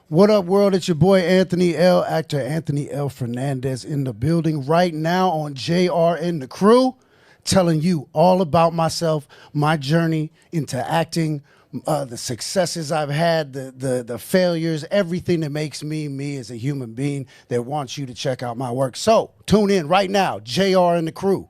What up, world? It's your boy Anthony L, actor Anthony L. Fernandez in the building right now on JR and the Crew, telling you all about myself, my journey into acting, the successes I've had, the failures, everything that makes me as a human being that wants you to check out my work. So tune in right now, JR and the Crew.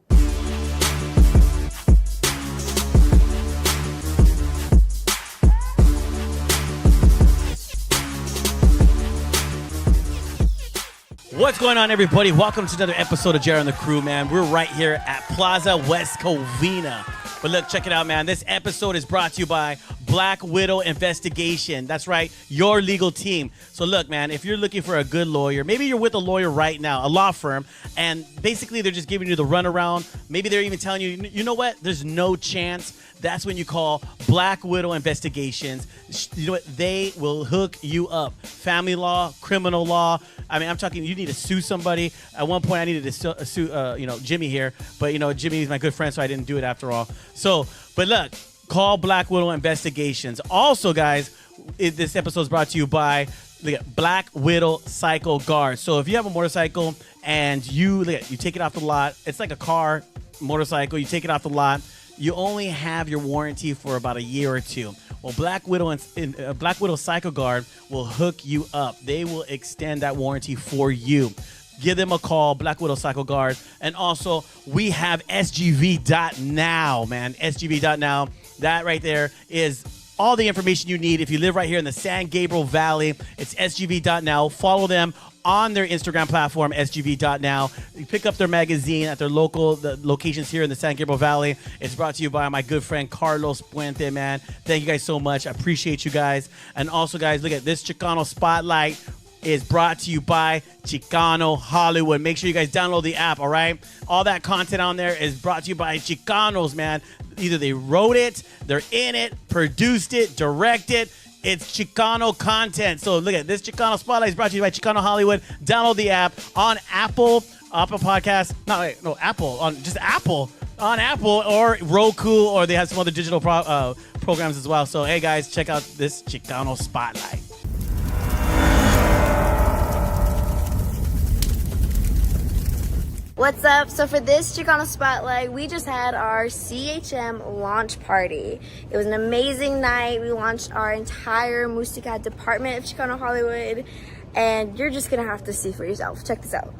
What's going on, everybody? Welcome to another episode of Jared and the Crew, man. We're right here at Plaza West Covina. But look, check it out, man. This episode is brought to you by Black Widow Investigation. That's right, your legal team. So look, man, if you're looking for a good lawyer, maybe you're with a lawyer right now, a law firm, and basically they're just giving you the runaround. Maybe they're even telling you, you know what, there's no chance. That's when you call Black Widow Investigations. You know what? They will hook you up. Family law, criminal law. I mean, I'm talking, you need to sue somebody. At one point, I needed to sue, Jimmy here. But, Jimmy is my good friend, so I didn't do it after all. So, but look, call Black Widow Investigations. Also, guys, this episode is brought to you by Black Widow Cycle Guard. So if you have a motorcycle and you take it off the lot, it's like a car, motorcycle, you take it off the lot, you only have your warranty for about a year or two. Well, Black Widow Cycle Guard will hook you up. They will extend that warranty for you. Give them a call, Black Widow Cycle Guard. And also, we have SGV.NOW, man. SGV.NOW. That right there is all the information you need if you live right here in the San Gabriel Valley. It's SGV.NOW. Follow them on their Instagram platform, SGV.NOW. You pick up their magazine at their the locations here in the San Gabriel Valley. It's brought to you by my good friend Carlos Puente, man. Thank you guys so much. I appreciate you guys. And also, guys, look at this Chicano Spotlight is brought to you by Chicano Hollywood. Make sure you guys download the app, all right? All that content on there is brought to you by Chicanos, man. Either they wrote it, they're in it, produced it, directed. It's Chicano content. So look at this Chicano Spotlight is brought to you by Chicano Hollywood. Download the app on Apple Podcasts. Apple. On Apple or Roku, or they have some other digital programs as well. So, hey, guys, check out this Chicano Spotlight. What's up? So for this Chicano Spotlight, we just had our CHM launch party. It was an amazing night. We launched our entire Musica department of Chicano Hollywood, and you're just gonna have to see for yourself. Check this out.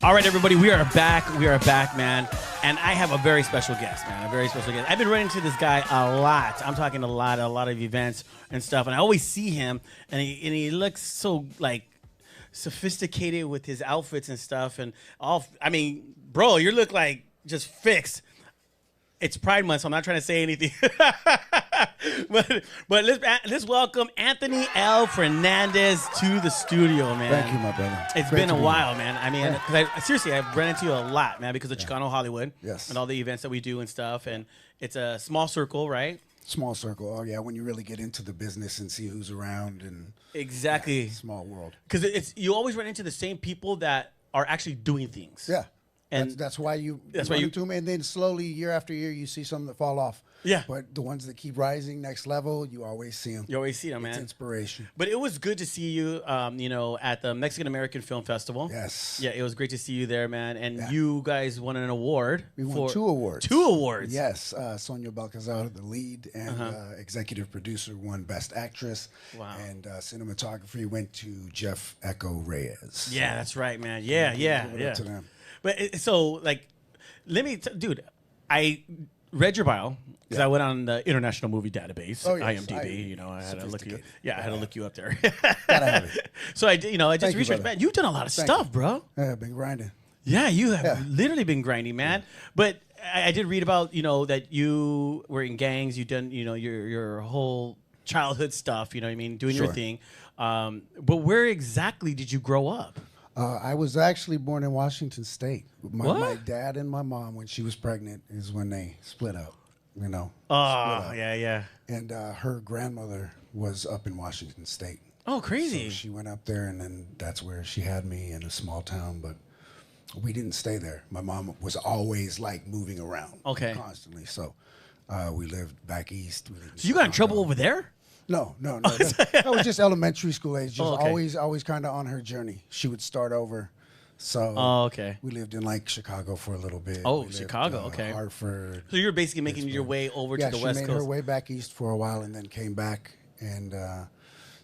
All right, everybody, we are back. We are back, man. And I have a very special guest, man. A very special guest. I've been running into this guy a lot. I'm talking a lot of events and stuff. And I always see him, and he looks so, sophisticated with his outfits and stuff. And bro, you look like just fixed. It's Pride Month, so I'm not trying to say anything. but let's welcome Anthony L. Fernandez to the studio, man. Thank you, my brother. It's been a while, man. I mean, seriously, I've run into you a lot, man, because of Chicano Hollywood. Yes. And all the events that we do and stuff. And it's a small circle, right? Small circle. Oh, yeah, when you really get into the business and see who's around. And exactly. Yeah, small world. Because you always run into the same people that are actually doing things. Yeah. And that's why you run into them, and then slowly, year after year, you see some that fall off. Yeah. But the ones that keep rising, next level, you always see them. You always see them, man. It's inspiration. But it was good to see you, at the Mexican American Film Festival. Yes. Yeah, it was great to see you there, man. And you guys won an award. We won 2 awards. 2 awards. Yes. Sonia Balcazar, the lead, and executive producer, won Best Actress. Wow. And cinematography went to Jeff Echo Reyes. Yeah, that's right, man. Yeah. To them. But dude, I read your bio because I went on the International Movie Database, IMDb. I had to look you. Yeah, I had to look you up there. Gotta have it. So I just researched. brother. Man, you've done a lot of stuff, bro. Yeah, I've been grinding. Yeah, you have literally been grinding, man. But I did read about, that you were in gangs. You done, your whole childhood stuff. You know what I mean? Doing your Sure. thing. But where exactly did you grow up? I was actually born in Washington State. My What? dad and my mom, when she was pregnant, is when they split up. Split Oh, up. yeah. And her grandmother was up in Washington State. Oh, crazy. So she went up there, and then that's where she had me in a small town. But we didn't stay there. My mom was always like moving around, Okay. constantly. So we lived back east. So you got in trouble over there? No. That was just elementary school age. Just Oh, okay. always kind of on her journey. She would start over. So Oh, okay. we lived in like Chicago for a little bit. Oh, We lived, Chicago, okay. Hartford. So you're basically making your way over Yeah, to the she West made Coast. her way back east for a while and then came back. And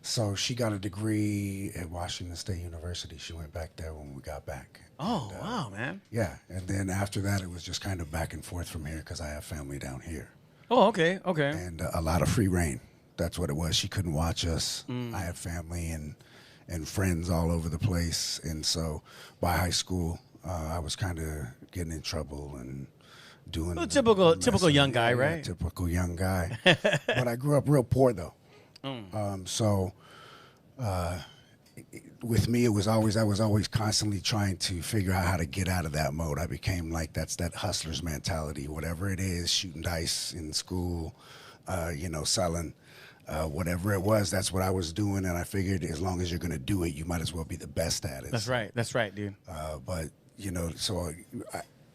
so she got a degree at Washington State University. She went back there when we got back. Oh, wow, man. Yeah, and then after that, it was just kind of back and forth from here because I have family down here. Oh, okay. And a lot of free reign. That's what it was. She couldn't watch us. Mm. I had family and friends all over the place. And so by high school, I was kind of getting in trouble and doing Well, typical young guy, yeah, right? Typical young guy. But I grew up real poor, though. So with me, I was always constantly trying to figure out how to get out of that mode. I became like that hustler's mentality. Whatever it is, shooting dice in school, selling. Whatever it was, that's what I was doing, and I figured as long as you're going to do it, you might as well be the best at it. That's right, dude. But so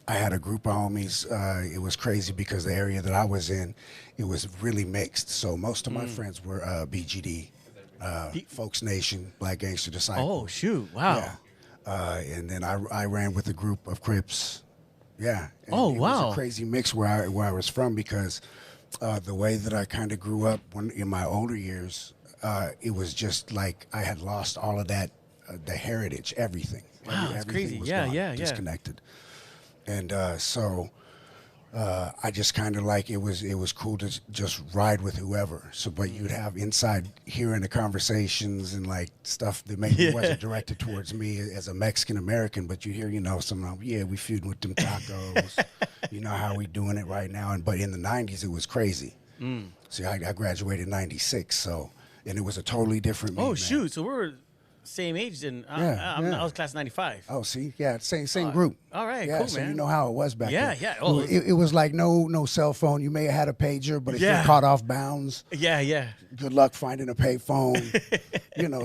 I had a group of homies. It was crazy because the area that I was in, it was really mixed. So most of my friends were BGD, Folks Nation, Black Gangster Disciples. Oh, shoot. Wow. Yeah. And then I ran with a group of Crips. Yeah. And Oh, it wow. was a crazy mix where I was from because the way that I kind of grew up in my older years, it was just like I had lost all of that, the heritage, everything. Wow, that's crazy. Was Yeah, gone, yeah. disconnected. And so I just kind of like it was cool to just ride with whoever. So, but you'd have inside hearing the conversations and like stuff that maybe wasn't directed towards me as a Mexican American, but you hear, some we feuding with them tacos. You know how we doing it right now. But in the 90s, it was crazy. See, I graduated in 96, and it was a totally different me, Oh, man. shoot. So we're same age, and I was class 95. Oh, see, yeah, same group. All right, yeah, cool, so man. you know how it was back then. Yeah. Oh, it was like no cell phone. You may have had a pager, but if Yeah. you're caught off bounds, Yeah. good luck finding a payphone.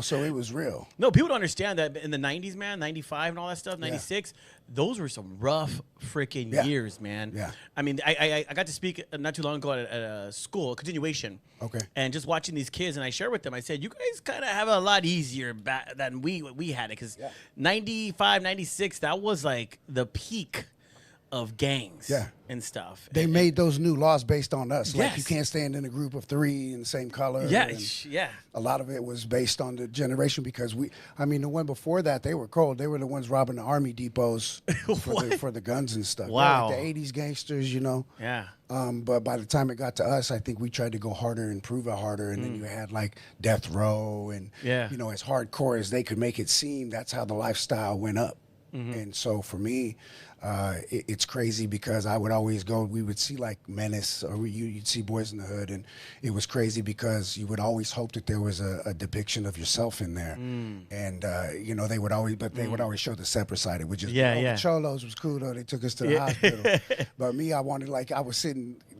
So it was real. No, people don't understand that in the 90s, man, 95 and all that stuff, 96, those were some rough freaking Yeah. years, man. Yeah. I mean, I got to speak not too long ago at a school, a continuation. Okay. And just watching these kids, and I shared with them, I said, you guys kind of have it a lot easier back than we had it, because 95, 96, that was like the peak of gangs and stuff. They made those new laws based on us. Like you Yes. can't stand in a group of 3 in the same color. Yeah, and yeah. A lot of it was based on the generation because the one before that, they were cold. They were the ones robbing the army depots for the guns and stuff. Wow. Like the 80s gangsters, Yeah. But by the time it got to us, I think we tried to go harder and prove it harder. And then you had like death row and, as hardcore as they could make it seem, that's how the lifestyle went up. And so for me, it's crazy because I would always go, we would see like Menace or you'd see Boys in the Hood. And it was crazy because you would always hope that there was a depiction of yourself in there. And, they would always show the separate side. It would just the Cholos was cool though. They took us to the hospital. But me, I wanted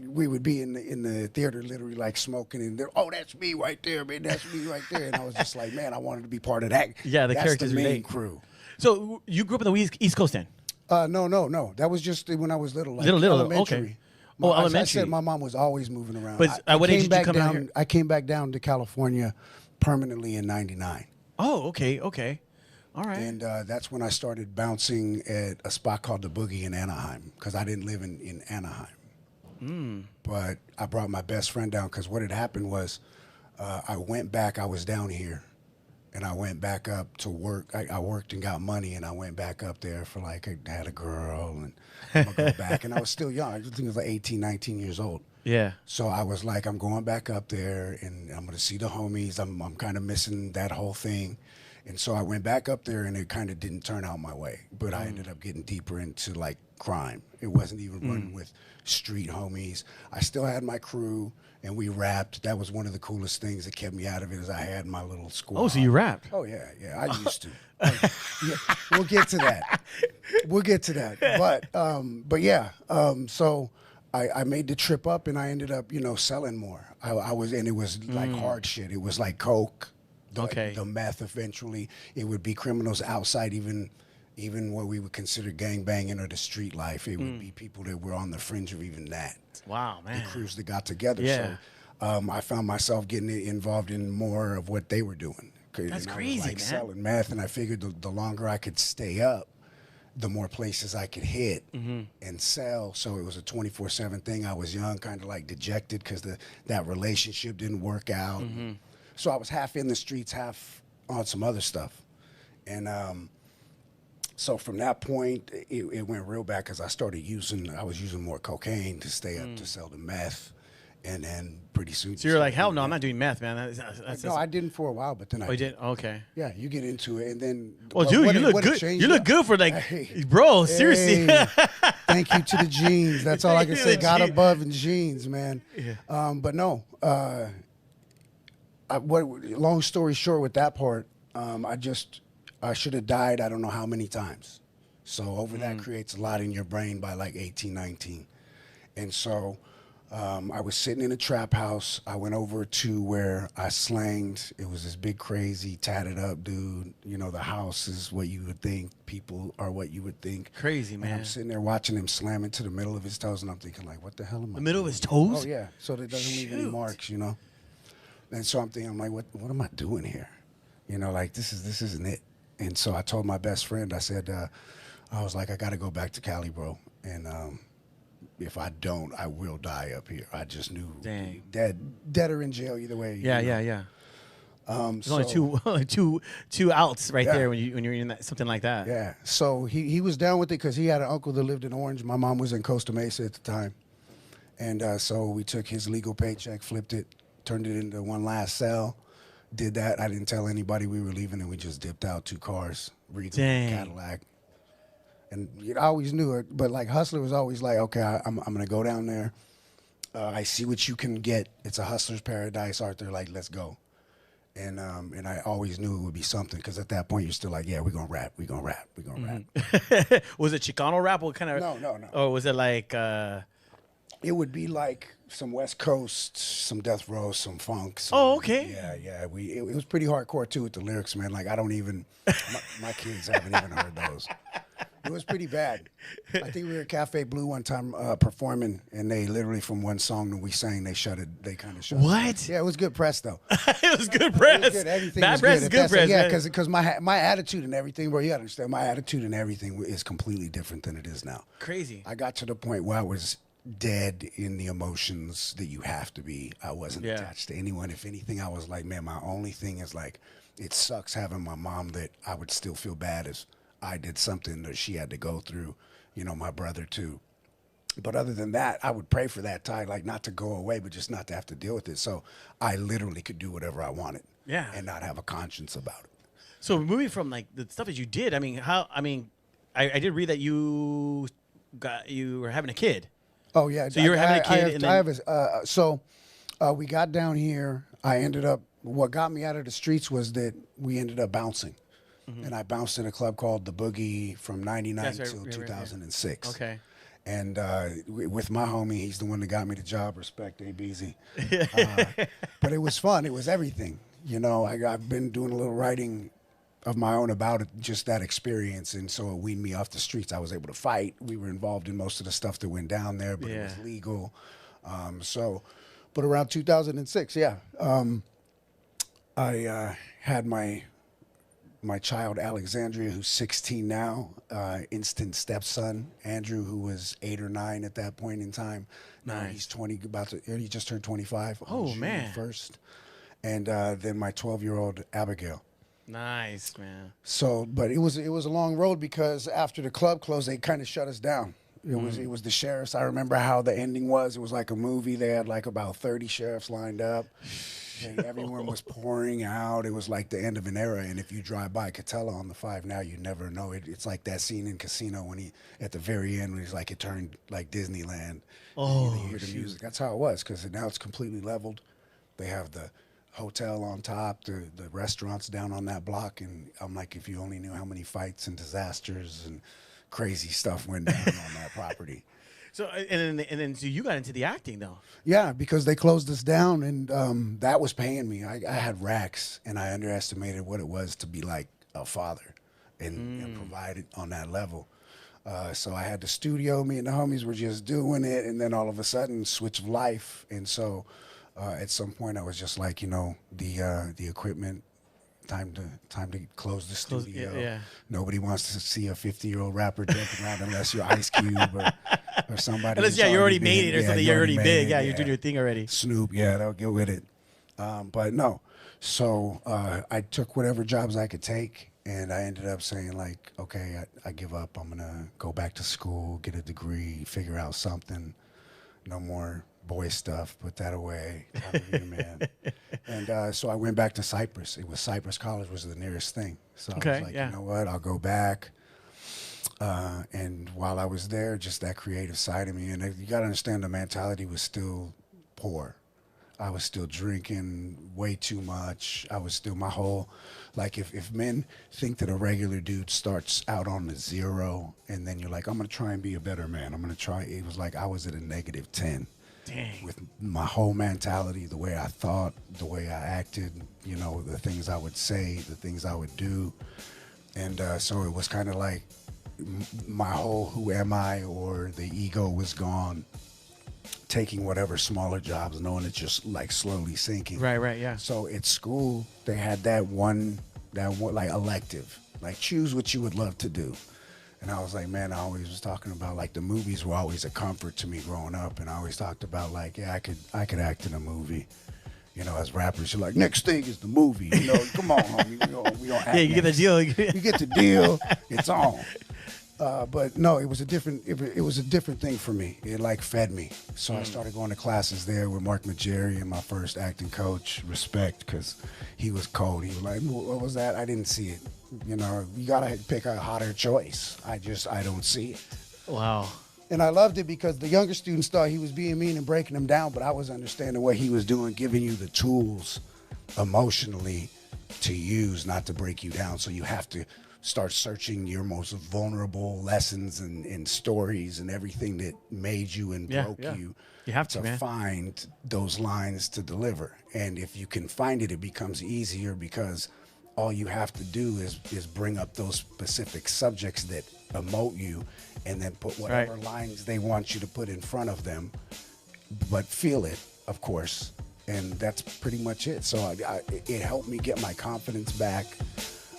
we would be in the theater literally like smoking and that's me right there, man. That's me right there. And I was just like, man, I wanted to be part of that. Yeah, the That's characters the main relate. crew. So you grew up in the East Coast then? No. That was just when I was little. Like Little, elementary. okay. As I Elementary. said, my mom was always moving around. But at what age did you come down here? I came back down to California permanently in '99. Oh, okay. All right. And that's when I started bouncing at a spot called the Boogie in Anaheim because I didn't live in Anaheim. But I brought my best friend down because what had happened was I went back. I was down here. And I went back up to work. I worked and got money, and I went back up there for I had a girl, and I'm going to go back. And I was still young. I think I was like 18, 19 years old. Yeah. So I was like, I'm going back up there, and I'm going to see the homies. I'm kind of missing that whole thing. And so I went back up there, and it kind of didn't turn out my way. But I ended up getting deeper into like crime. It wasn't even running with street homies. I still had my crew, and we rapped. That was one of the coolest things that kept me out of it. Is I had my little squad. Oh, so you rapped? Oh yeah, I used to. Yeah, we'll get to that. We'll get to that. But yeah. So I made the trip up, and I ended up, selling more. I was, and it was like hard shit. It was like coke. The meth. Eventually, it would be criminals outside, even what we would consider gangbanging or the street life. It would be people that were on the fringe of even that. Wow, man. The crews that got together. Yeah. So I found myself getting involved in more of what they were doing. That's crazy, man. Selling meth, and I figured the longer I could stay up, the more places I could hit and sell. So it was a 24/7 thing. I was young, kind of like dejected because that relationship didn't work out. So I was half in the streets, half on some other stuff. And so from that point, it went real bad because I was using more cocaine to stay up to sell the meth. And then pretty soon. So you're like, hell no, I'm not doing meth, man. No, I didn't for a while, but then I did. Okay. Yeah, you get into it, and then. Well, dude, you look good. You look good for bro. Seriously. Thank you to the jeans. That's all I can say. Got above in jeans, man. Yeah. But no. Long story short, with that part, I should have died. I don't know how many times. So over that creates a lot in your brain by like 18, 19, and so. I was sitting in a trap house. I went over to where I slanged. It was this big, crazy, tatted up dude. The house is what you would think. People are what you would think. Crazy, man. And I'm sitting there watching him slam into the middle of his toes, and I'm thinking, like, what the hell am I The middle doing? of his toes? Oh, yeah. So that it doesn't leave any marks, And so I'm thinking, like, what am I doing here? Like, this isn't it. And so I told my best friend, I said, I was like, I got to go back to Cali, bro. And if I don't, I will die up here. I just knew. Dang. Dead or in jail, either way. Yeah. There's only two outs right there when you're in something like that. Yeah. So he was down with it because he had an uncle that lived in Orange. My mom was in Costa Mesa at the time, and so we took his legal paycheck, flipped it, turned it into one last sell. Did that. I didn't tell anybody we were leaving, and we just dipped out 2 cars, Regal, Cadillac. And I always knew it, but like Hustler was always like, okay, I'm gonna go down there. I see what you can get. It's a hustler's paradise, Arthur. Like, let's go. And I always knew it would be something because at that point you're still like, yeah, we're gonna rap. Rap. Was it Chicano rap? What kind of? No. Or was it like? It would be like some West Coast, some Death Row, some funk. Okay. Yeah. It was pretty hardcore too with the lyrics, man. Like I don't even, my kids haven't even heard those. It was pretty bad. I think we were at Cafe Blue one time performing, and they literally from one song that we sang, they shut it. They kind of shut What? it. Yeah, it was good press though. It was good press. It was good. Everything Bad was press good. is good press. Yeah, because my attitude and everything, bro. You gotta understand, my attitude and everything is completely different than it is now. Crazy. I got to the point where I was dead in the emotions that you have to be. I wasn't attached to anyone. If anything, I was like, man, my only thing is like, it sucks having my mom that I would still feel bad if I did something that she had to go through, my brother too. But other than that, I would pray for that time, like not to go away, but just not to have to deal with it. So I literally could do whatever I wanted, and not have a conscience about it. So moving from like the stuff that you did, I did read that you were having a kid. Oh yeah. So you were having a kid, we got down here. What got me out of the streets was that we ended up bouncing. And I bounced in a club called The Boogie from 99 till 2006. Okay. And with my homie, he's the one that got me the job. Respect, ABZ. But it was fun. It was everything. I've been doing a little writing of my own about it, just that experience. And so it weaned me off the streets. I was able to fight. We were involved in most of the stuff that went down there, but it was legal. But around 2006, I had my child Alexandria, who's 16 now, instant stepson Andrew, who was 8 or 9 at that point in time. Now he's 20, he just turned 25. Oh man! First, and then my 12-year-old Abigail. Nice, man. So, but it was a long road because after the club closed, they kind of shut us down. It was the sheriffs. I remember how the ending was. It was like a movie. They had like about 30 sheriffs lined up. Everyone was pouring out. It was like the end of an era. And if you drive by Catella on the 5 now, you never know. It's like that scene in Casino when he, at the very end, when he's like, it turned like Disneyland. Oh, you hear the music. That's how it was, because now it's completely leveled. They have the hotel on top, the restaurants down on that block. And I'm like, if you only knew how many fights and disasters and crazy stuff went down on that property. So and then so you got into the acting though. Yeah, because they closed us down, and that was paying me. I had racks, and I underestimated what it was to be like a father and provide it on that level. So I had the studio. Me and the homies were just doing it, and then all of a sudden, switch of life. And so at some point, I was just like, the equipment. Time to close the studio. Yeah. Nobody wants to see a 50-year-old rapper jumping around unless you're Ice Cube or somebody. Unless you already made it or something. You're already big. Yeah, you're doing your thing already. Snoop, yeah, they'll get with it. But no. So I took whatever jobs I could take, and I ended up saying, like, okay, I give up. I'm gonna go back to school, get a degree, figure out something. No more boy stuff, put that away. Time to be a man. And so I went back to Cypress. It was Cypress College was the nearest thing. So I was like, you know what, I'll go back. And while I was there, just that creative side of me. And you got to understand, the mentality was still poor. I was still drinking way too much. I was still my whole, like if men think that a regular dude starts out on the 0 and then you're like, I'm going to try and be a better man. I'm going to try. It was like I was at a -10. Dang. With my whole mentality, the way I thought, the way I acted, the things I would say, the things I would do. And so it was kind of like my whole who am I, or the ego was gone, taking whatever smaller jobs, knowing it's just like slowly sinking. Right, yeah. So at school, they had that one like elective, like choose what you would love to do. And I was like, man, I always was talking about, like, the movies were always a comfort to me growing up. And I always talked about, like, yeah, I could act in a movie. As rappers, you're like, next thing is the movie. Come on, homie. We don't act. Yeah, you get the deal. You get the deal. It's on. But no, it was a different thing for me. It like fed me. So I started going to classes there with Mark Majeri, and my first acting coach, respect, because he was cold. He was like, what was that? I didn't see it. You gotta pick a hotter choice. I don't see it. Wow. And I loved it because the younger students thought he was being mean and breaking them down, but I was understanding what he was doing, giving you the tools emotionally to use, not to break you down. So you have to start searching your most vulnerable lessons and stories and everything that made you and broke you. You have to, man. Find those lines to deliver. And if you can find it, it becomes easier, because all you have to do is bring up those specific subjects that emote you, and then put whatever lines they want you to put in front of them, but feel it, of course. And that's pretty much it. So it helped me get my confidence back.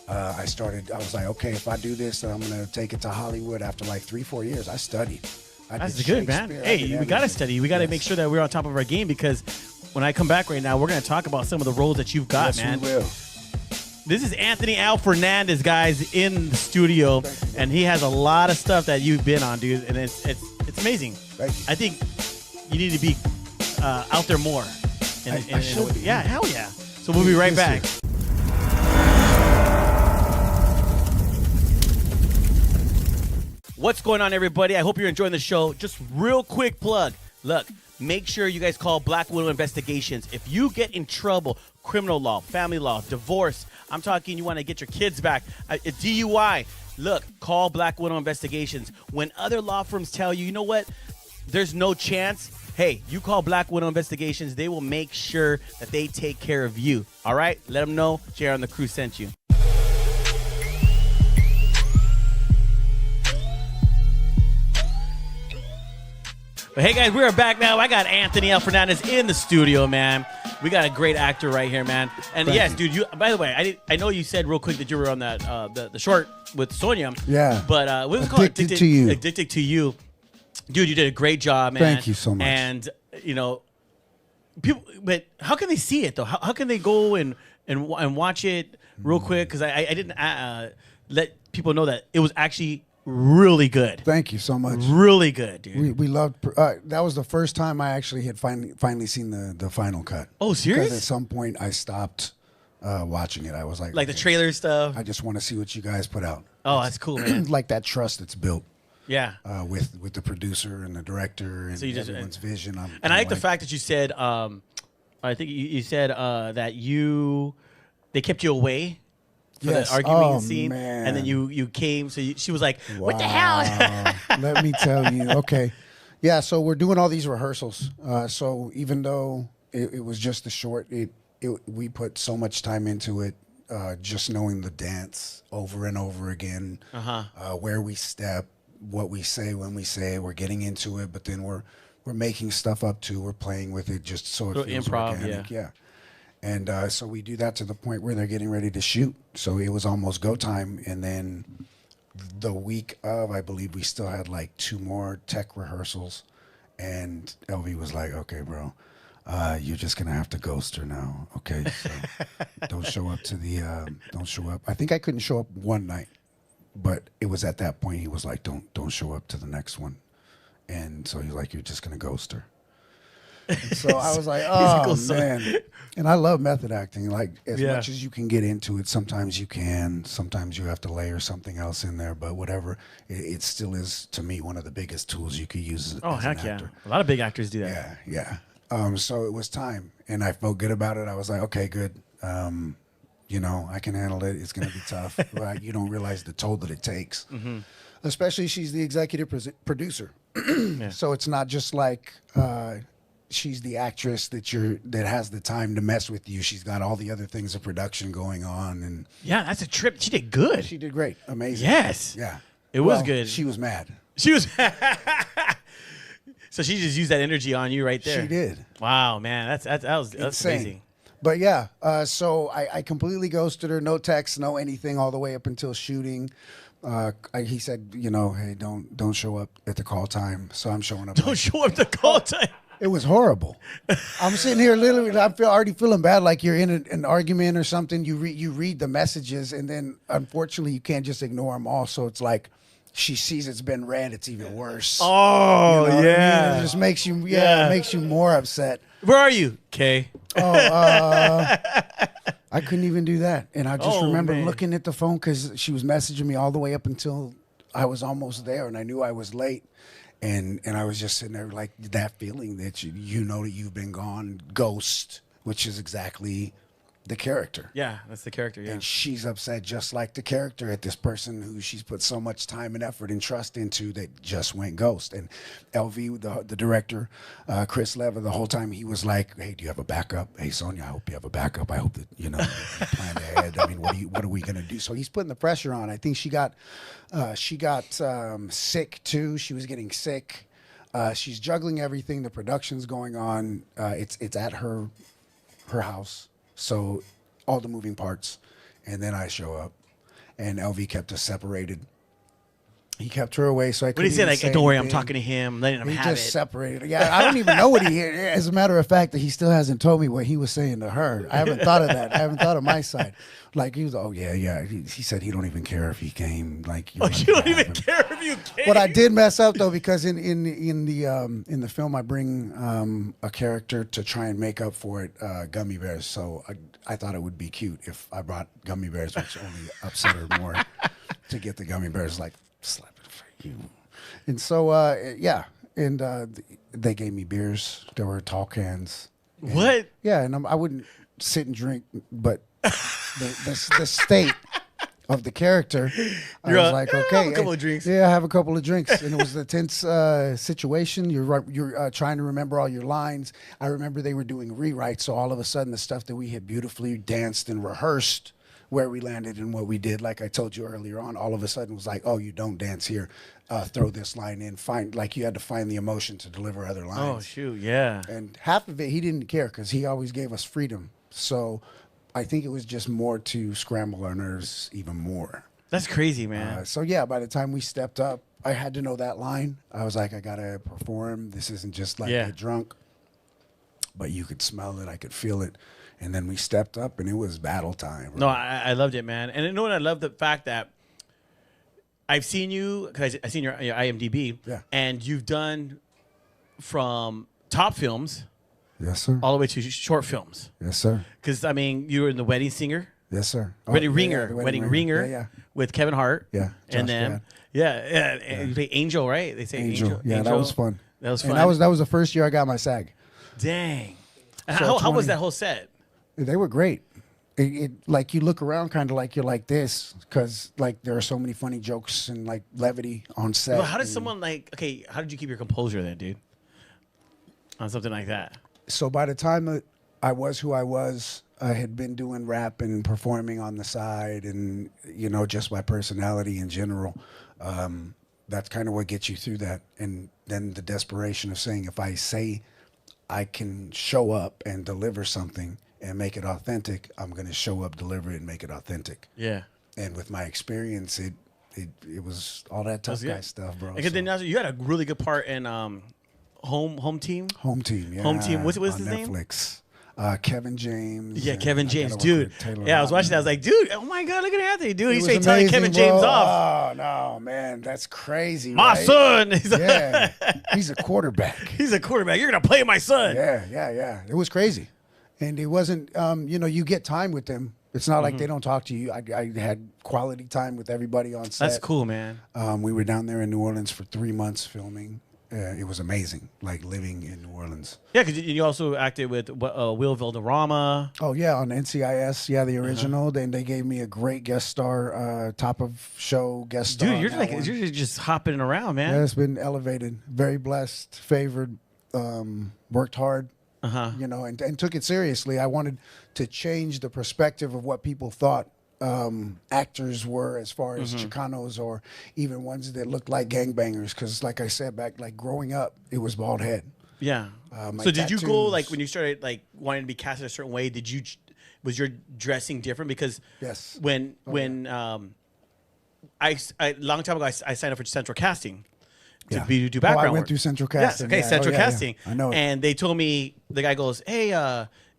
I was like, okay, if I do this, then I'm going to take it to Hollywood. After like 3-4 years, I studied. That's good, man. Hey, we got to study. We got to make sure that we're on top of our game, because when I come back right now, we're going to talk about some of the roles that you've got, man. We will. This is Anthony Al Fernandez, guys, in the studio, and he has a lot of stuff that you've been on, dude, and it's amazing. Thank you. I think you need to be out there more. I should be. Yeah, hell yeah. So we'll be right back. What's going on, everybody? I hope you're enjoying the show. Just real quick plug. Look, make sure you guys call Black Widow Investigations. If you get in trouble, criminal law, family law, divorce, I'm talking you want to get your kids back, a DUI, look, call Black Widow Investigations. When other law firms tell you, you know what, there's no chance, hey, you call Black Widow Investigations. They will make sure that they take care of you. All right? Let them know JR and the crew sent you. But hey, guys, we are back now. I got Anthony L. Fernandez in the studio, man. We got a great actor right here, man. And yes, dude, you. By the way, I know you said real quick that you were on that the short with Sonia. Yeah. But what was it called? Addicted to You. Addicted to You. Dude, you did a great job, man. Thank you so much. And, people, but how can they see it, though? How can they go and watch it real quick? Because I didn't let people know that it was actually really good. Thank you so much. Really good, dude. We loved. That was the first time I actually had finally seen the final cut. Oh, serious? Because at some point I stopped watching it. I was like, The trailer stuff. I just want to see what you guys put out. Oh, that's cool, man. Like that trust that's built. Yeah. With the producer and the director and everyone's vision. And I like the fact that you said, I think you said that they kept you away for the arguing scene, man. and then you came. So she was like, "What the hell?" Let me tell you. Okay, yeah. So we're doing all these rehearsals. So even though it was just a short, we put so much time into it. Just knowing the dance over and over again, where we step, what we say when we say, we're getting into it, but then we're making stuff up too. We're playing with it just so it feels improv, organic. Yeah. And so we do that to the point where they're getting ready to shoot. So it was almost go time. And then the week of, I believe we still had like 2 more tech rehearsals. And LV was like, okay, bro, you're just going to have to ghost her now. Okay. So don't show up to don't show up. I think I couldn't show up one night, but it was at that point he was like, don't show up to the next one. And so he's like, you're just going to ghost her. And so I was like, oh, man. And I love method acting. Like, as much as you can get into it, sometimes you can. Sometimes you have to layer something else in there. But whatever, it still is, to me, one of the biggest tools you could use as heck an actor. A lot of big actors do that. Yeah. So it was time. And I felt good about it. I was like, okay, good. I can handle it. It's going to be tough. But you don't realize the toll that it takes. Mm-hmm. Especially she's the executive producer. So it's not just like... she's the actress that has the time to mess with you. She's got all the other things of production going on, and that's a trip. She did good. She did great, amazing. Yes, yeah, it was good. She was mad. She was. So she just used that energy on you right there. She did. Wow, man, that's amazing. But yeah, so I completely ghosted her. No text, no anything, all the way up until shooting. He said, hey, don't show up at the call time. So I'm showing up. Don't show up at the call time. It was horrible. I'm sitting here literally. I'm already feeling bad, like you're in an argument or something. You read the messages, and then unfortunately you can't just ignore them all. So it's like she sees it's been read. It's even worse. Oh, yeah. I mean? It just makes you it makes you more upset. Where are you, Kay? Oh, I couldn't even do that, and I just remember looking at the phone because she was messaging me all the way up until I was almost there, and I knew I was late. And I was just sitting there like that feeling that you know that you've been gone, ghost, which is exactly the character. Yeah, that's the character, yeah. And she's upset just like the character at this person who she's put so much time and effort and trust into that just went ghost. And LV, the director, Chris Lever, the whole time he was like, hey, do you have a backup? Hey, Sonia, I hope you have a backup. I hope that, you plan ahead. I mean, what are we going to do? So he's putting the pressure on. I think she got sick too. She was getting sick. She's juggling everything. The production's going on. It's at her house. So all the moving parts, and then I show up, and LV kept us separated. He kept her away, so I couldn't. What did he say? Like, don't worry, I'm anything. talking to him, letting him He have just it. separated. Yeah, I don't even know what he. As a matter of fact, that he still hasn't told me what he was saying to her. I haven't thought of that. I haven't thought of my side. Like he was, yeah. He said he don't even care if he came. Like you don't even care if you came. But I did mess up though because in the film I bring a character to try and make up for it, gummy bears. So I thought it would be cute if I brought gummy bears, which only upset her more. To get the gummy bears like slap it for you. And so they gave me beers. There were tall cans. What? Yeah, and I wouldn't sit and drink, but the state of the character, I was like, okay, have a couple of drinks. Yeah, I have a couple of drinks, and it was a tense situation. You're trying to remember all your lines. I remember they were doing rewrites, so all of a sudden the stuff that we had beautifully danced and rehearsed, where we landed and what we did, like I told you earlier on, all of a sudden was like, oh, you don't dance here. Throw this line in. You had to find the emotion to deliver other lines. Oh, shoot, yeah. And half of it, he didn't care because he always gave us freedom. So I think it was just more to scramble our nerves even more. That's crazy, man. So, yeah, by the time we stepped up, I had to know that line. I was like, I got to perform. This isn't just like get drunk. But you could smell it. I could feel it. And then we stepped up, and it was battle time. Right? No, I loved it, man. And you know what? I love the fact that I've seen you because I've seen your IMDb. Yeah. And you've done from top films Yes, sir. all the way to short films. Yes, sir. Because I mean, you were in The Wedding Singer, Yes, sir. Wedding yeah, Ringer, the Wedding Ringer, Yeah, with Kevin Hart. Yeah, And Josh then Gad. and you play Angel, right? They say Angel. Yeah, that was fun. That was fun. And that was the first year I got my SAG. Dang. And So how was 20 that whole set? They were great. It like you look around kind of like you're like this because like there are so many funny jokes and like levity on set. Well, how did and- someone how did you keep your composure then, dude? On something like that. So by the time that I was who I was, I had been doing rap and performing on the side, and just my personality in general. That's kind of what gets you through that, and then the desperation of saying, if I say I can show up and deliver something and make it authentic, I'm going to show up, deliver it, and make it authentic. Yeah. And with my experience, it was all that tough guy stuff, bro. Because then you had a really good part in Home Team. Home Team, yeah. Home Team. What's on his name? Netflix. Kevin James. Yeah, and Kevin I James, gotta work dude. with Taylor Yeah, I was watching that. I was like, dude, oh my God, look at Anthony, dude. He's straight telling Kevin James off. Oh, no, man. That's crazy. My right? son. Yeah. He's a quarterback. He's a quarterback. You're going to play my son. Yeah. It was crazy. And it wasn't, you get time with them. It's not like they don't talk to you. I had quality time with everybody on set. That's cool, man. We were down there in New Orleans for 3 months filming. It was amazing, like living in New Orleans. Yeah, because you also acted with Will Valderrama. Oh, yeah, on NCIS, the original. Then they gave me a great guest star, top of show guest star. Dude, on that one. you're just hopping around, man. Yeah, it's been elevated. Very blessed, favored, worked hard, and took it seriously. I wanted to change the perspective of what people thought actors were as far as chicanos or even ones that looked like gangbangers. Because like I said, back like growing up, it was bald head. Yeah. My So did you go tattoos. when you started wanting to be casted a certain way? Was your dressing different? Because Yes. when I long time ago I signed up for Central Casting to do background I went work. through Central Yes, Casting. okay, Yeah. Central Oh, yeah, Casting. yeah. I know it. And they told me, the guy goes, hey,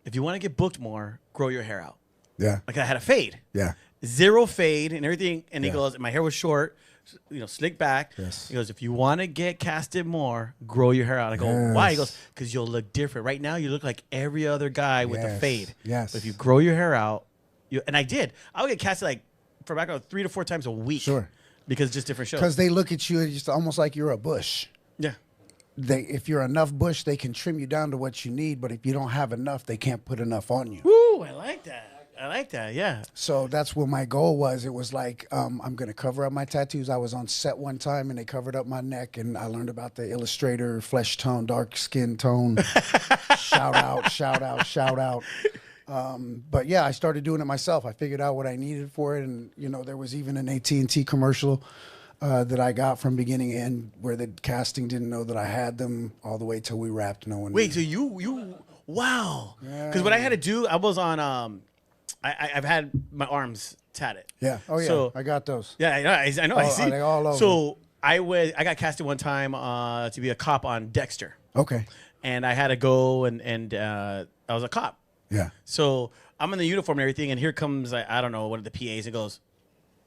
if you want to get booked more, grow your hair out. Yeah. Like I had a fade. Yeah. Zero fade and everything. And he Yeah. goes, my hair was short, slick back. Yes. He goes, if you want to get casted more, grow your hair out. I go, why? He goes, because you'll look different. Right now, you look like every other guy with a Yes. fade. Yes. But if you grow your hair out, and I did. I would get casted for background 3 to 4 times a week. Sure. Because just different shows. Because they look at you just almost like you're a bush. Yeah. If you're enough bush, they can trim you down to what you need. But if you don't have enough, they can't put enough on you. Woo, I like that. Yeah. So that's what my goal was. It was like, I'm going to cover up my tattoos. I was on set one time and they covered up my neck, and I learned about the illustrator, flesh tone, dark skin tone. Shout out. But yeah, I started doing it myself. I figured out what I needed for it. And, there was even an AT&T commercial that I got from beginning to end where the casting didn't know that I had them all the way till we wrapped. No one Wait, knew. so you wow. Because what I had to do, I was on, I've had my arms tatted. Yeah. Oh, yeah. So, I got those. yeah, I know. I Oh, see. are they all over? So I got casted one time to be a cop on Dexter. Okay. And I had to go and I was a cop. Yeah. So I'm in the uniform and everything, and here comes, I don't know, one of the PAs, and goes,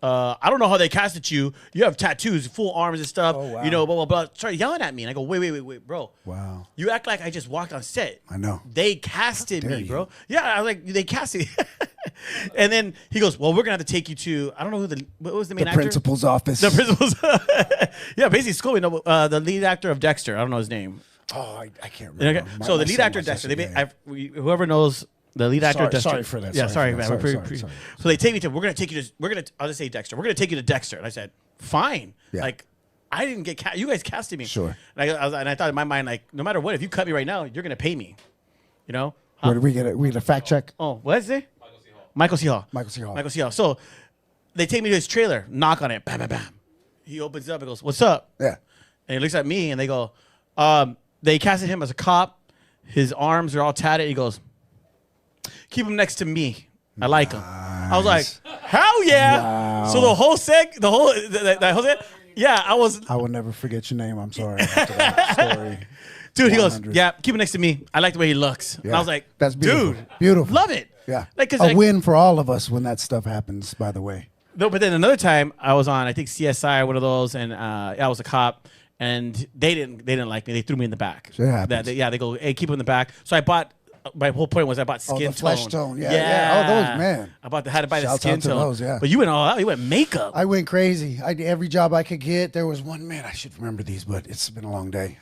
I don't know how they casted you. You have tattoos, full arms and stuff. Oh, wow. Blah, blah, blah. Started yelling at me. And I go, wait, bro. Wow. You act like I just walked on set. I know. They casted me, you. bro. Yeah, I was like, they casted me. And then he goes, well, we're going to have to take you to, I don't know what was the main The actor? principal's office. The principal's. Yeah, basically school. The lead actor of Dexter. I don't know his name. Oh, I can't remember. Okay. So the lead actor of Dexter, whoever knows the lead actor of Dexter. Sorry for that. Yeah, sorry, for man. that. Sorry. So they take me to, I'll just say Dexter. We're going to take you to Dexter. And I said, fine. Yeah. Like, I didn't get you guys casted me. Sure. And I thought in my mind, like, no matter what, if you cut me right now, you're going to pay me. Huh? Where did we get a fact check? Oh, what is it? Michael C. Hall. Michael C. Hall. So they take me to his trailer, knock on it, bam, bam, bam. He opens it up and goes, what's up? Yeah. And he looks at me and they go, they casted him as a cop. His arms are all tatted. He goes, keep him next to me. I like him. I was like, hell yeah. Wow. So the whole set, yeah, I was. I will never forget your name. I'm sorry. After that story. Dude, he goes, 100. yeah, keep it next to me. I like the way he looks. And I was like, That's beautiful. dude, Beautiful. love it. Yeah. Like, 'cause a win for all of us when that stuff happens, by the way. No, but then another time I was on, I think CSI, one of those, and I was a cop, and they didn't like me. They threw me in the back. Sure happens. They go, hey, keep him in the back. So I bought. My whole point was I bought skin tone. The flesh tone. Yeah. Oh, those, man. Had to buy the Shouts skin out to tone. those, yeah. But you went all out. You went makeup. I went crazy. I did every job I could get. There was one, man, I should remember these, but it's been a long day.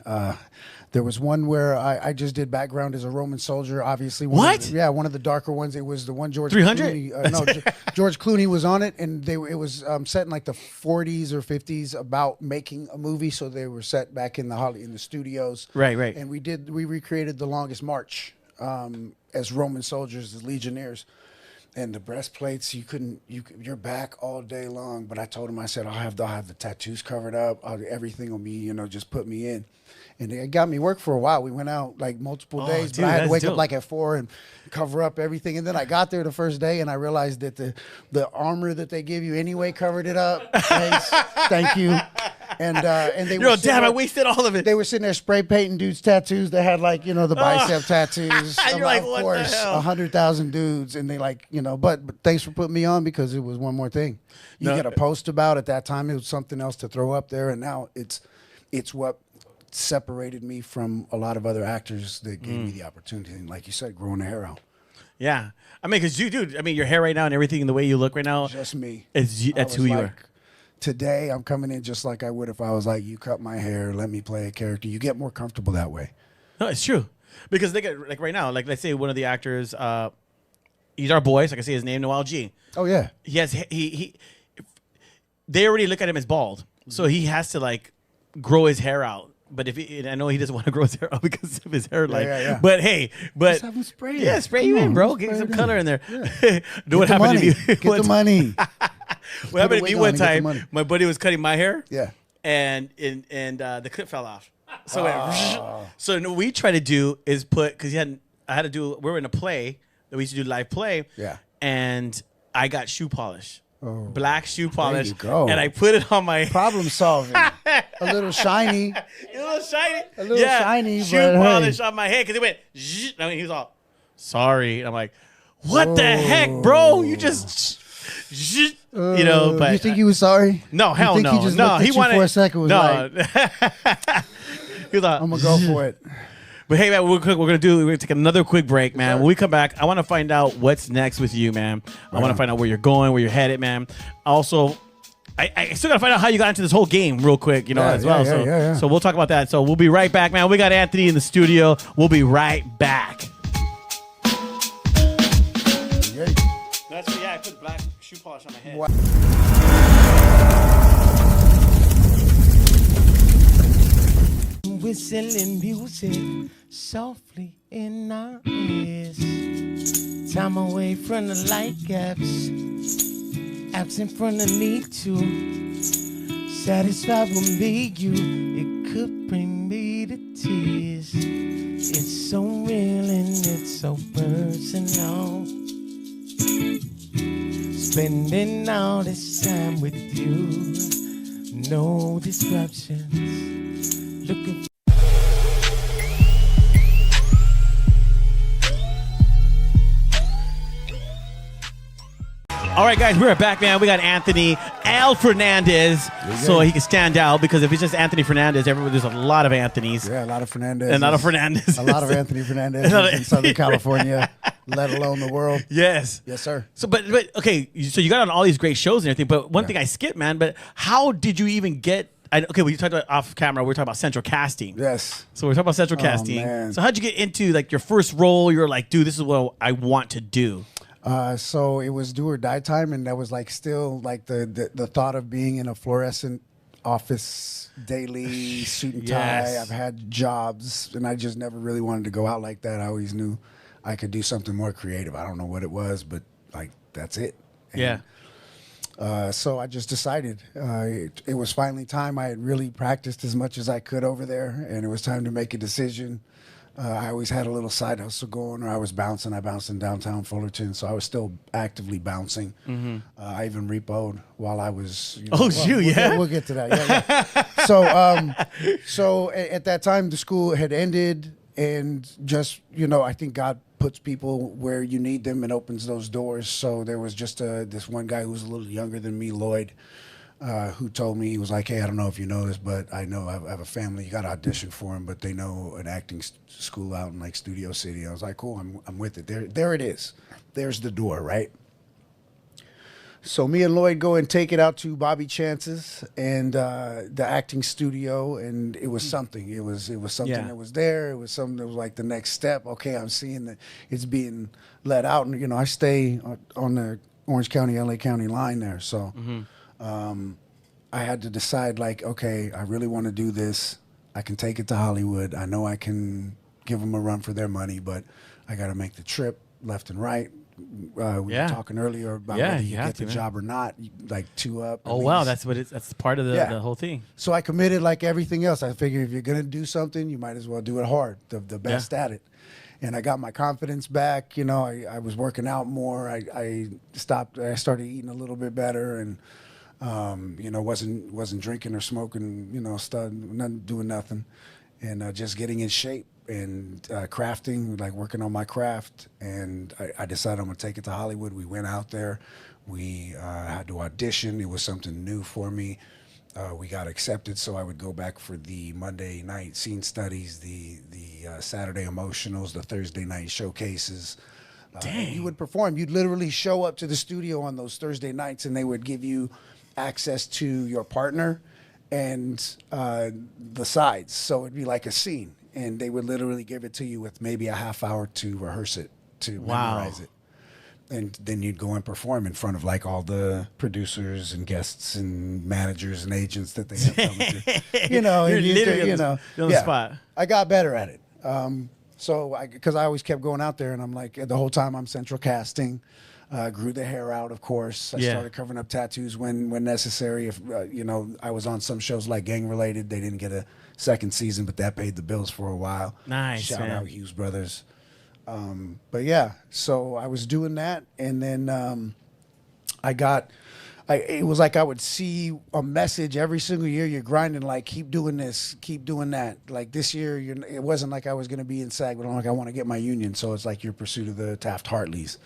There was one where I just did background as a Roman soldier. Obviously, one of the darker ones. It was the one George 300. Clooney, George Clooney was on it, and it was set in like the 40s or 50s about making a movie. So they were set back in the studios. Right. And we recreated The Longest March as Roman soldiers, as legionnaires. And the breastplates, you're back all day long. But I told him, I said, I'll have the tattoos covered up. Everything will be, just put me in. And it got me work for a while. We went out like multiple days, dude, but I had to wake dope. up like at 4 and cover up everything. And then I got there the first day and I realized that the armor that they give you anyway covered it up. Thanks. Thank you. And they were damn, I wasted all of it. They were sitting there spray painting dudes' tattoos. They had like, the bicep tattoos. You're like, what of course, the hell? 100,000 dudes. And they like, but thanks for putting me on because it was one more thing. You get a post about at that time. It was something else to throw up there. And now it's what separated me from a lot of other actors that gave me the opportunity. And like you said, growing the hair out. Yeah. I mean, because your hair right now and everything, the way you look right now. Just me. That's who you are. Today, I'm coming in just like I would if I was like, you cut my hair, let me play a character. You get more comfortable that way. No, it's true. Because like right now, like let's say one of the actors, he's our boy, so I can say his name, Noel G. Oh, yeah. They already look at him as bald. So he has to like grow his hair out. But and I know he doesn't want to grow his hair out because of his hairline. Yeah. But hey, just have him spray it. Yeah, spray you in, bro. Get some color in there. Yeah. What happened to me? Get the money. What happened to me one time? My buddy was cutting my hair. Yeah. And the clip fell off. So so we try to do is put because we were in a play that we used to do live play. Yeah. And I got shoe polish. Oh, black shoe polish. you go. And I put it on my problem solving. A little shiny. Shiny. Shoe but polish hey. on my head because it went. Zzz. I mean, he was all sorry. And I'm like, what the heck, bro? You just. Zzz. But you think he was sorry? No, hell you think no. He just no, looked at he wanted for a second. Was like, he was like, I'm gonna go for it. But hey, man, we're gonna take another quick break, man. When we come back, I want to find out what's next with you, man. I want to find out where you're going, where you're headed, man. Also, I still gotta find out how you got into this whole game, real quick, as well. So we'll talk about that. So we'll be right back, man. We got Anthony in the studio. We'll be right back. I put black shoe polish on my head. What? Whistling music softly in our ears. Time away from the light gaps. Absent from the need to. Satisfied with me, you. It could bring me to tears. It's so real and it's so personal. Spending all this time with you. No disruptions. Looking All right, guys, we're back, man. We got Anthony Fernandez, so he can stand out because if it's just Anthony Fernandez, there's a lot of Anthonys. Yeah, a lot of Fernandez. And a lot of Fernandez. A lot of Anthony Fernandez in Southern California, let alone the world. Yes. Yes, sir. So, but okay, so you got on all these great shows and everything, but one thing I skipped, man, but how did you even get... we talked about off camera. We're talking about central casting. Yes. So we're talking about central casting. Man. So how'd you get into like your first role? You're like, dude, this is what I want to do. So it was do or die time, and that was like still like the thought of being in a fluorescent office daily suit and tie. Yes. I've had jobs, and I just never really wanted to go out like that. I always knew I could do something more creative. I don't know what it was, but like that's it. And, so I just decided it was finally time. I had really practiced as much as I could over there, and it was time to make a decision. I always had a little side hustle going, or I was bouncing. I bounced in downtown Fullerton, so I was still actively bouncing. Mm-hmm. I even repoed while I was. We'll get to that. So at that time, the school had ended, and just I think God puts people where you need them and opens those doors. So there was just this one guy who was a little younger than me, Lloyd, who told me, he was like, hey, I don't know if you know this, but I know I have a family. You got to audition for him, but they know an acting school out in like Studio City. I was like, cool, I'm with it. There it is. There's the door, right? So me and Lloyd go and take it out to Bobby Chance's and the acting studio, and it was something. It was something that was there. It was something that was like the next step. Okay, I'm seeing that it's being let out, and I stay on the Orange County, LA County line there. So I had to decide, like, okay, I really want to do this. I can take it to Hollywood. I know I can give them a run for their money, but I got to make the trip left and right. We were talking earlier about whether you get the job or not, like 2 up. Oh wow, that's part of the whole thing. So I committed like everything else. I figured if you're gonna do something, you might as well do it hard, the best at it. And I got my confidence back. I was working out more. I started eating a little bit better, and wasn't drinking or smoking. Doing nothing, and just getting in shape. And crafting, like working on my craft, and I decided I'm gonna take it to Hollywood. We went out there, we had to audition. It was something new for me. We got accepted, so I would go back for the Monday night scene studies, the Saturday emotionals, the Thursday night showcases. You would perform. You'd literally show up to the studio on those Thursday nights, and they would give you access to your partner and the sides. So it'd be like a scene. And they would literally give it to you with maybe a half hour to rehearse it, to memorize it. And then you'd go and perform in front of like all the producers and guests and managers and agents that they have coming to. You're literally on the spot. I got better at it. Because I always kept going out there, and I'm like, the whole time I'm central casting. Grew the hair out, of course. I started covering up tattoos when necessary. If I was on some shows like Gang Related. They didn't get a second season, but that paid the bills for a while. Nice. Shout out Hughes Brothers. But yeah, so I was doing that, and then it was like I would see a message every single year. You're grinding, like, keep doing this, keep doing that. Like this year, it wasn't like I was going to be in SAG, but I'm like, I want to get my union. So it's like your pursuit of the Taft-Hartleys.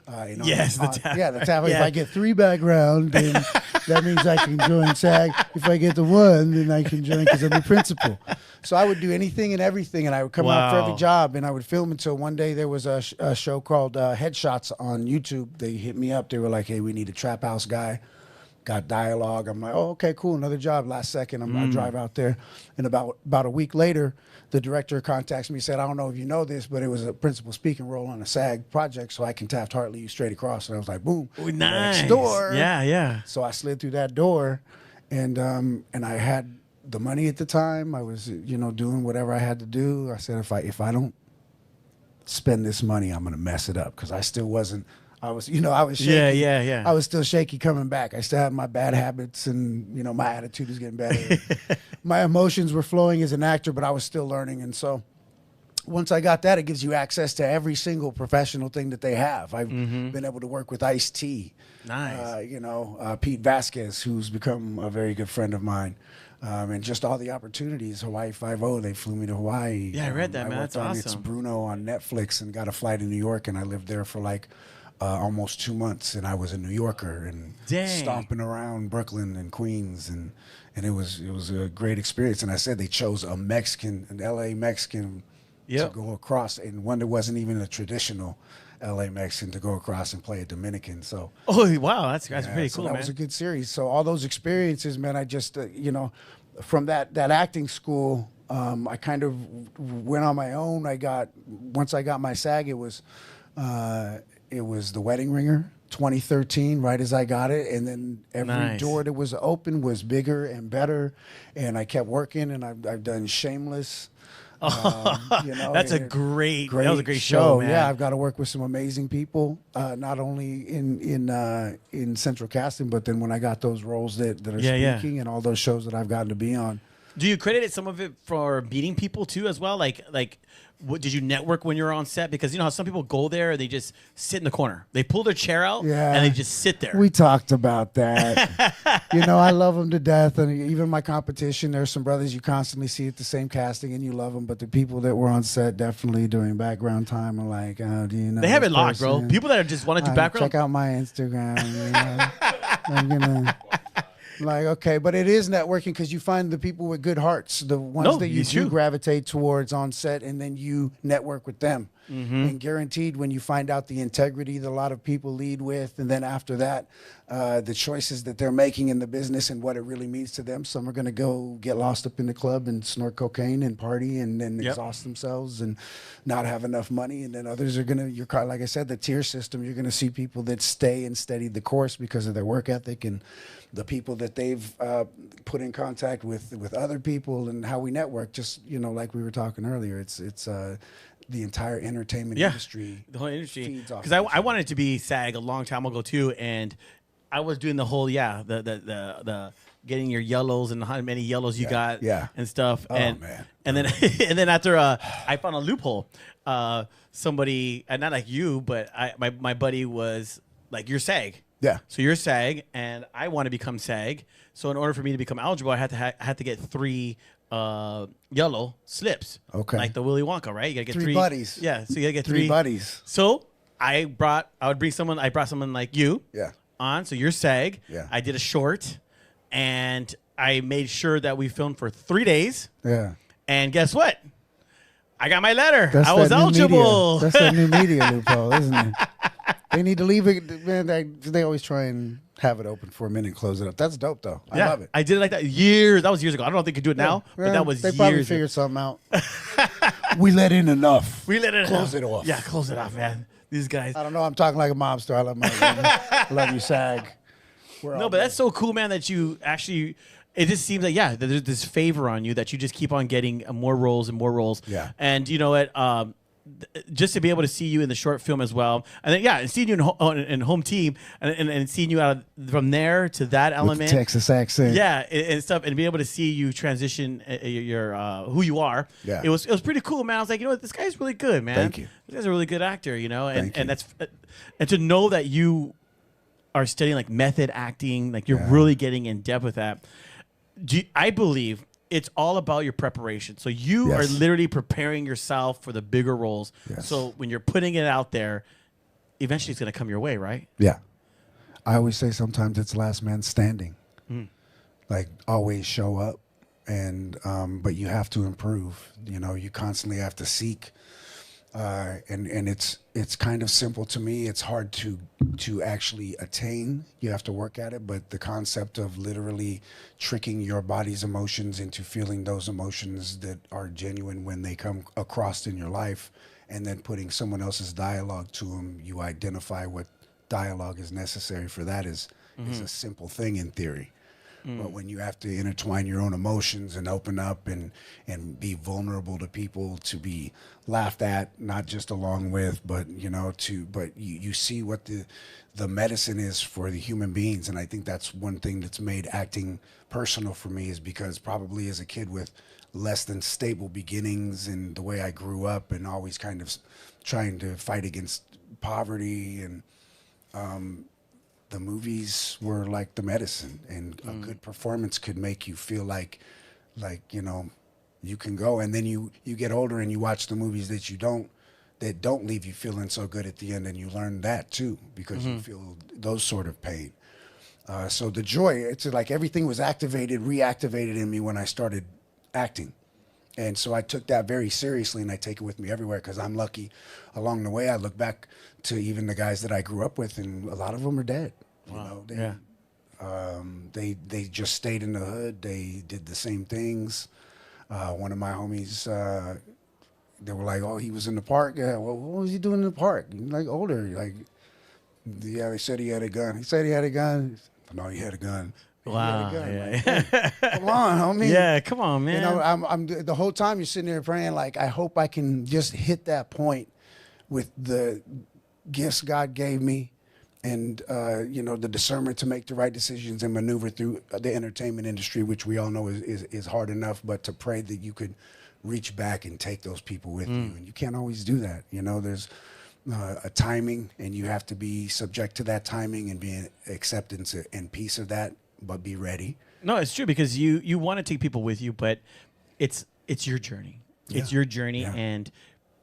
The Taft. If I get 3 background, then that means I can join SAG. If I get the 1, then I can join because I'm the principal. So I would do anything and everything, and I would come out for every job, and I would film until one day there was a show called Headshots on YouTube. They hit me up. They were like, hey, we need a trap house guy. Got dialogue. I'm like, oh, okay, cool. Another job. Last second, I drive out there, and about a week later, the director contacts me, said, I don't know if you know this, but it was a principal speaking role on a SAG project, so I can Taft-Hartley you straight across. And I was like, boom, nice. Next door. Yeah. So I slid through that door, and I had the money at the time. I was, doing whatever I had to do. I said, if I don't spend this money, I'm gonna mess it up, because I still wasn't. I was shaky. Yeah. I was still shaky coming back. I still had my bad habits, and my attitude was getting better. My emotions were flowing as an actor, but I was still learning. And so once I got that, it gives you access to every single professional thing that they have. I've been able to work with Ice-T. Nice. Pete Vasquez, who's become a very good friend of mine. And just all the opportunities. Hawaii Five-0, they flew me to Hawaii. Yeah, I read that, man. That's awesome. It's Bruno on Netflix, and got a flight in New York, and I lived there for like almost 2 months, and I was a New Yorker and stomping around Brooklyn and Queens, and it was a great experience. And I said they chose an LA Mexican to go across, and one that wasn't even a traditional LA Mexican to go across and play a Dominican. So wow, that's pretty cool, that man. was a good series. So all those experiences, man, I just from that acting school, I kind of went on my own. Once I got my SAG, it was The Wedding Ringer, 2013, right as I got it. And then every door that was open was bigger and better. And I kept working, and I've done Shameless. That's a great that was a great show, man. Yeah, I've got to work with some amazing people, not only in central casting, but then when I got those roles that are speaking and all those shows that I've gotten to be on. Do you credit some of it for meeting people too, as well? Like, what, did you network when you were on set? Because you know how some people go there, they just sit in the corner, they pull their chair out, and they just sit there. We talked about that. You know, I love them to death, and even my competition, there's some brothers you constantly see at the same casting, and you love them. But the people that were on set definitely during background time are like, oh, do you know? They have it locked, person? bro. People that are just want to do background. Check out my Instagram. You know? I'm gonna. Like, okay, but it is networking because you find the people with good hearts, the ones that you do gravitate towards on set, and then you network with them. And guaranteed, when you find out the integrity that a lot of people lead with, and then after that, the choices that they're making in the business and what it really means to them. Some are going to go get lost up in the club and snort cocaine and party and then exhaust themselves and not have enough money. And then others are going to, like I said, the tier system, you're going to see people that stay and steady the course because of their work ethic and the people that they've put in contact with other people and how we network. Just, you know, like we were talking earlier, it's the entire entertainment industry. The whole industry. Because I wanted to be SAG a long time ago too, and I was doing the whole the getting your yellows and how many yellows you got and stuff. Oh, and man. And then and then after I found a loophole. Somebody, not like you, but my buddy was like, you're SAG. Yeah. So you're SAG, and I want to become SAG. So in order for me to become eligible, I had to get 3 yellow slips. Okay. Like the Willy Wonka, right? You gotta get 3 buddies. Yeah. So you gotta get 3 buddies. So I brought someone like you. Yeah. On. So you're SAG. Yeah. I did a short, and I made sure that we filmed for 3 days. Yeah. And guess what? I got my letter. That's I was eligible. That's that new media loophole, isn't it? They need to leave it, man. They always try and have it open for a minute and close it up. That's dope, though. I love it. I did it like that years. That was years ago. I don't know if they could do it now, but that was they years. probably ago. figured something out. We let in enough. We let it close it off. Yeah, close it off, man. These guys. I don't know. I'm talking like a mobster. I love my I love you, SAG. No, but that's so cool, man, that you actually. It just seems like that there's this favor on you that you just keep on getting more roles and more roles. Yeah. And you know what? Just to be able to see you in the short film as well, and then and seeing you in Home Team, and seeing you out from there to that element, with the Texas accent, and stuff, and be able to see you transition your who you are. Yeah. It was pretty cool, man. I was like, you know what, this guy's really good, man. Thank you. This guy's a really good actor, you know, Thank you. And that's and to know that you are studying like method acting, like you're really getting in depth with that. I believe it's all about your preparation. So you are literally preparing yourself for the bigger roles. Yes. So when you're putting it out there, eventually it's going to come your way, right? Yeah. I always say sometimes it's last man standing. Like always show up, and but you have to improve. You know, you constantly have to seek. And it's kind of simple to me. It's hard to actually attain. You have to work at it, but the concept of literally tricking your body's emotions into feeling those emotions that are genuine when they come across in your life, and then putting someone else's dialogue to them, you identify what dialogue is necessary for that is a simple thing in theory. But when you have to intertwine your own emotions and open up and be vulnerable to people, to be laughed at, not just along with, but you see what the medicine is for the human beings. And I think that's one thing that's made acting personal for me, is because probably as a kid with less than stable beginnings and the way I grew up and always kind of trying to fight against poverty, and the movies were like the medicine, and a good performance could make you feel like you can go. And then you get older and you watch the movies that don't leave you feeling so good at the end, and you learn that too, because you feel those sort of pain. So the joy, it's like everything was reactivated in me when I started acting. And so I took that very seriously, and I take it with me everywhere, because I'm lucky. Along the way, I look back to even the guys that I grew up with, and a lot of them are dead. Wow. You know, they just stayed in the hood. They did the same things. One of my homies, they were like, "Oh, he was in the park." Yeah, well, what was he doing in the park? Like older, like, yeah. They said he had a gun. He said he had a gun. No, he had a gun. Wow. Yeah. Like, come on, homie. Yeah, come on, man. You know, I'm the whole time you're sitting there praying, like, I hope I can just hit that point with the gifts God gave me, and the discernment to make the right decisions and maneuver through the entertainment industry, which we all know is hard enough, but to pray that you could reach back and take those people with you. And you can't always do that. There's a timing, and you have to be subject to that timing and be in acceptance and peace of that, but be ready. No, it's true, because you want to take people with you, but it's your journey. It's your journey, and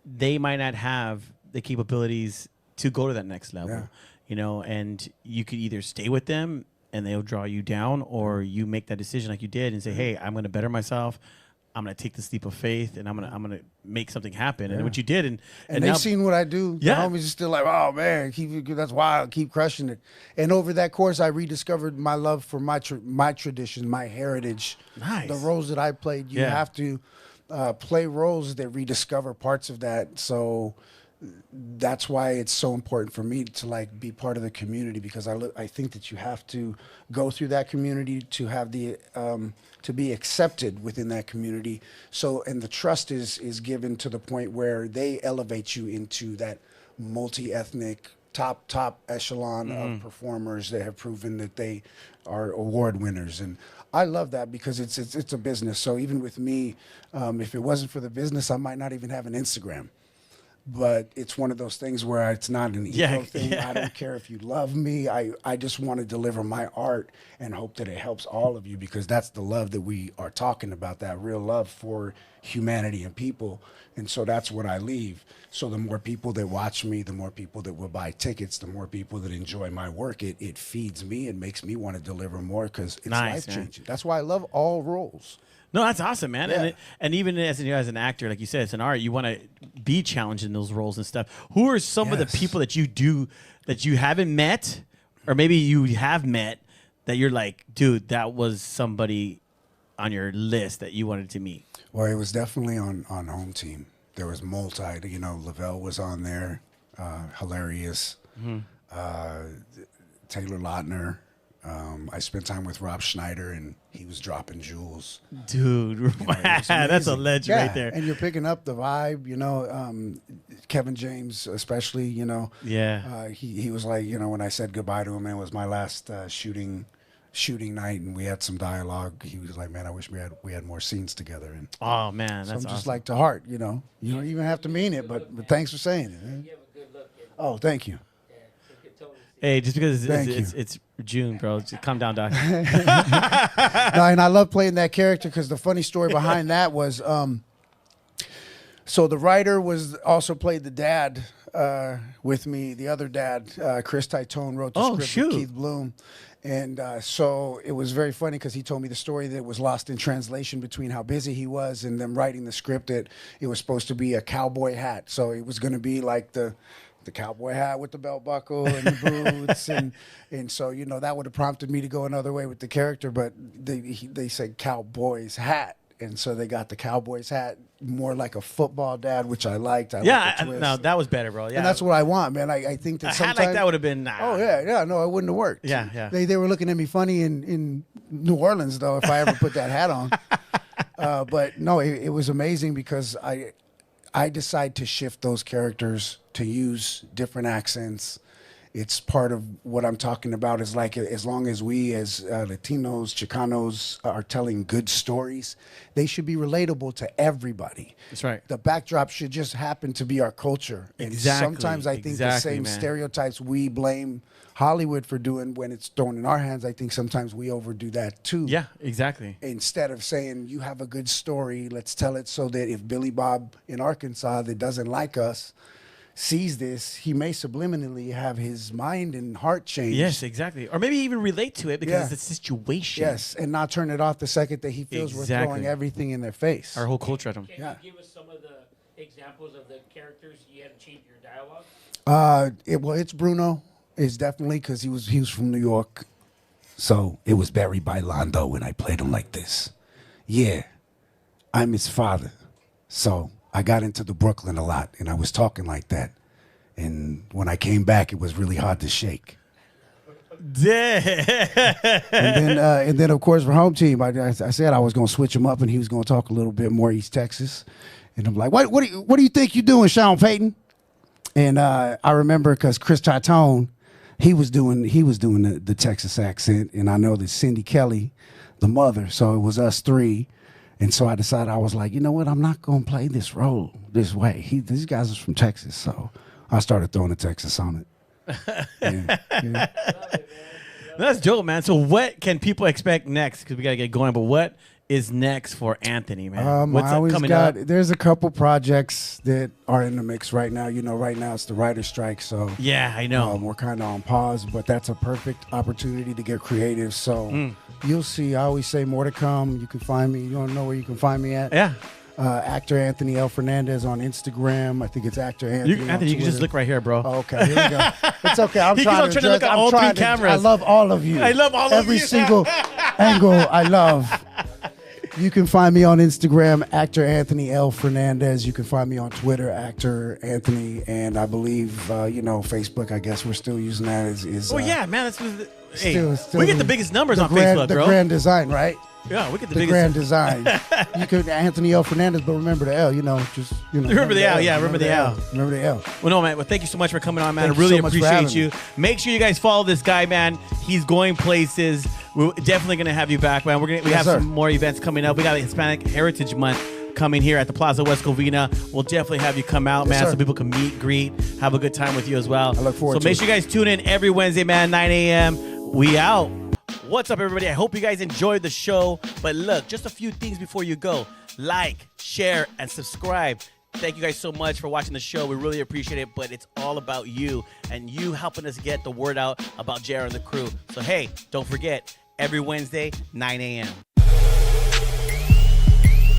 they might not have the capabilities to go to that next level. And you could either stay with them and they'll draw you down, or you make that decision like you did and say, hey, I'm going to better myself. I'm going to take this leap of faith, and I'm going to make something happen. And what you did. And they've now, seen what I do. The homies are still like, oh, man, that's wild. Keep crushing it. And over that course, I rediscovered my love for my tradition, my heritage. Nice. The roles that I played. You have to play roles that rediscover parts of that. So that's why it's so important for me to be part of the community, because I think that you have to go through that community to have the to be accepted within that community. So, and the trust is given to the point where they elevate you into that multi-ethnic top echelon of performers that have proven that they are award winners. And I love that, because it's a business. So even with me, if it wasn't for the business, I might not even have an Instagram. But it's one of those things where it's not an ego thing. I don't care if you love me. I just want to deliver my art and hope that it helps all of you, because that's the love that we are talking about, that real love for humanity and people. And so that's what I leave. So the more people that watch me, the more people that will buy tickets, the more people that enjoy my work, it feeds me and makes me want to deliver more, because it's life-changing. That's why I love all roles. No, that's awesome, man. Yeah. And even as an actor, like you said, it's an art. You want to be challenged in those roles and stuff. Who are some of the people that you haven't met, or maybe you have met, that you're like, dude, that was somebody on your list that you wanted to meet? Well, it was definitely on Home Team. There was Lavelle was on there, hilarious. Taylor Lautner. I spent time with Rob Schneider, and he was dropping jewels. Dude, that's a legend right there. And you're picking up the vibe, Kevin James especially, Yeah. He was like, when I said goodbye to him, it was my last shooting night, and we had some dialogue. He was like, man, I wish we had more scenes together. And oh, man, that's so I'm just awesome. like to heart, You don't even have to mean it, but thanks for saying it. Man. Oh, thank you. Hey, just because it's June, bro. Just calm down, Doc. No, and I love playing that character, because the funny story behind that was, so the writer also played the dad with me. The other dad, Chris Titone, wrote the script with Keith Bloom. And so it was very funny, because he told me the story that was lost in translation between how busy he was and them writing the script, that it was supposed to be a cowboy hat. So it was going to be like the cowboy hat with the belt buckle and the boots, and so that would have prompted me to go another way with the character, but they said cowboy's hat, and so they got the cowboy's hat more like a football dad, which I liked. No, that was better, bro. Yeah, and that's what I want, man. I think that a hat like that would have been. Oh yeah, no, it wouldn't have worked. Yeah. They were looking at me funny in New Orleans though if I ever put that hat on. But no, it was amazing, because I decide to shift those characters to use different accents. It's part of what I'm talking about, is like, as long as we as Latinos, Chicanos are telling good stories, they should be relatable to everybody. That's right. The backdrop should just happen to be our culture. And sometimes I think the same stereotypes we blame Hollywood for doing, when it's thrown in our hands, I think sometimes we overdo that too. Yeah, exactly. Instead of saying, you have a good story, let's tell it so that if Billy Bob in Arkansas that doesn't like us sees this, he may subliminally have his mind and heart changed. Yes, exactly. Or maybe even relate to it because it's a situation. Yes, and not turn it off the second that he feels we're throwing everything in their face. Our whole culture at him. Can you give us some of the examples of the characters you had to change your dialogue? It's Bruno. It's definitely because he was from New York. So it was Barry Bailando when I played him like this. Yeah, I'm his father. So I got into the Brooklyn a lot, and I was talking like that. And when I came back, it was really hard to shake. And then, of course, for Home Team, I said I was going to switch him up, and he was going to talk a little bit more East Texas. And I'm like, what do you think you're doing, Sean Payton? And I remember because Chris Titone, he was doing the Texas accent, and I know that Cindy Kelly, the mother, so it was us three. And so I decided, I was like, you know what, I'm not going to play this role this way. These guys are from Texas, so I started throwing the Texas on it. Yeah. That's dope, man. So what can people expect next? Because we got to get going, but what is next for Anthony, man? What's coming up? There's a couple projects that are in the mix right now. You know, right now it's the writer's strike, so Yeah, I know. we're kind of on pause, but that's a perfect opportunity to get creative. So you'll see. I always say more to come. You can find me. You want to know where you can find me at? Yeah. Actor Anthony L. Fernandez on Instagram. I think it's Actor Anthony. Anthony, you can just look right here, bro. Oh, okay, here we go. It's okay. I'm He keeps trying on to trying to look at I'm all trying three cameras. I love all of you. I love all of you. Every single angle I love. You can find me on Instagram, Actor Anthony L. Fernandez. You can find me on Twitter, Actor Anthony, and I believe, Facebook. I guess we're still using that. Oh, yeah, man. That's hey, still we get the biggest numbers on grand, Facebook, the bro. grand design, right? Yeah, we get the The biggest. grand design. You could Anthony L. Fernandez, but remember the L. Remember the L, yeah, remember the L. Remember the L. Well, no, man. Well, thank you so much for coming on, man. Thank I really you so much for appreciate having you. me. Make sure you guys follow this guy, man. He's going places. We're definitely gonna have you back, man. We Yes, have sir. some more events coming up. We got a Hispanic Heritage Month coming here at the Plaza West Covina. We'll definitely have you come out, Yes, man, sir. so people can meet, greet, have a good time with you as well. I look forward So to make it. sure you guys tune in every Wednesday, man, 9 a.m. We out. What's up, everybody? I hope you guys enjoyed the show. But look, just a few things before you go. Like, share, and subscribe. Thank you guys so much for watching the show. We really appreciate it, but it's all about you and you helping us get the word out about JR and the crew. So, hey, don't forget, every Wednesday, 9 a.m.